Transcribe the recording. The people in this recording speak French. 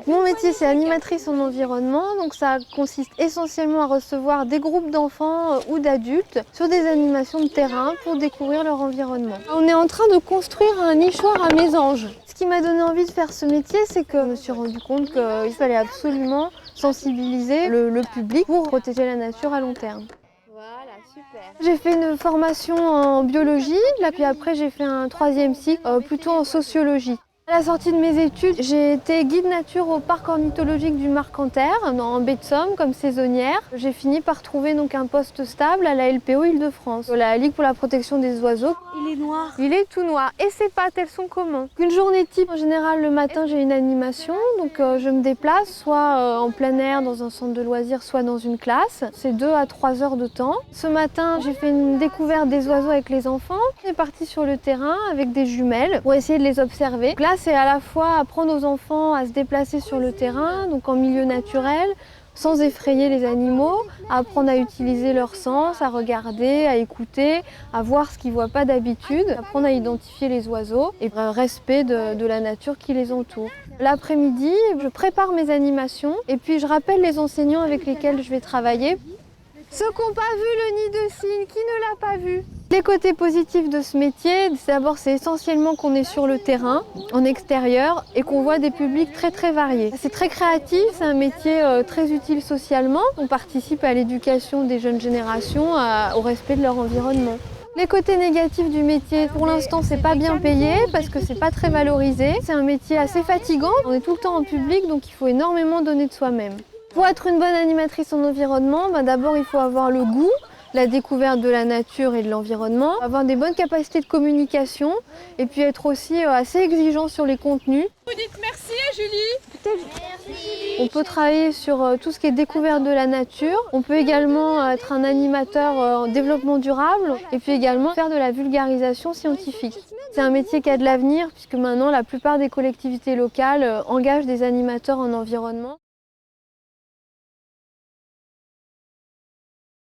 Mon métier, c'est animatrice en environnement, donc ça consiste essentiellement à recevoir des groupes d'enfants ou d'adultes sur des animations de terrain pour découvrir leur environnement. On est en train de construire un nichoir à mésanges. Ce qui m'a donné envie de faire ce métier, c'est que je me suis rendu compte qu'il fallait absolument sensibiliser le public pour protéger la nature à long terme. Voilà, super. J'ai fait une formation en biologie, puis après j'ai fait un 3e cycle plutôt en sociologie. À la sortie de mes études, j'ai été guide nature au parc ornithologique du Marcanterre, en baie de Somme, comme saisonnière. J'ai fini par trouver donc un poste stable à la LPO Île-de-France, la Ligue pour la protection des oiseaux. Il est noir. Il est tout noir. Et ses pattes, elles sont comment? Une journée type, en général, le matin, j'ai une animation. Donc je me déplace, soit en plein air dans un centre de loisirs, soit dans une classe. C'est 2 à 3 heures de temps. Ce matin, j'ai fait une découverte des oiseaux avec les enfants. On est parti sur le terrain avec des jumelles pour essayer de les observer. Donc là, c'est à la fois apprendre aux enfants à se déplacer sur le terrain, donc en milieu naturel, sans effrayer les animaux, à apprendre à utiliser leur sens, à regarder, à écouter, à voir ce qu'ils ne voient pas d'habitude, apprendre à identifier les oiseaux et respect de la nature qui les entoure. L'après-midi, je prépare mes animations et puis je rappelle les enseignants avec lesquels je vais travailler. Ceux qui n'ont pas vu le nid de cygne, qui ne l'a pas vu? Les côtés positifs de ce métier, d'abord c'est essentiellement qu'on est sur le terrain, en extérieur, et qu'on voit des publics très variés. C'est très créatif, c'est un métier très utile socialement. On participe à l'éducation des jeunes générations, au respect de leur environnement. Les côtés négatifs du métier, pour l'instant c'est pas bien payé parce que c'est pas très valorisé. C'est un métier assez fatigant, on est tout le temps en public donc il faut énormément donner de soi-même. Pour être une bonne animatrice en environnement, d'abord il faut avoir le goût, la découverte de la nature et de l'environnement, avoir des bonnes capacités de communication et puis être aussi assez exigeant sur les contenus. Vous dites merci à Julie. On peut travailler sur tout ce qui est découverte de la nature. On peut également être un animateur en développement durable et puis également faire de la vulgarisation scientifique. C'est un métier qui a de l'avenir puisque maintenant la plupart des collectivités locales engagent des animateurs en environnement.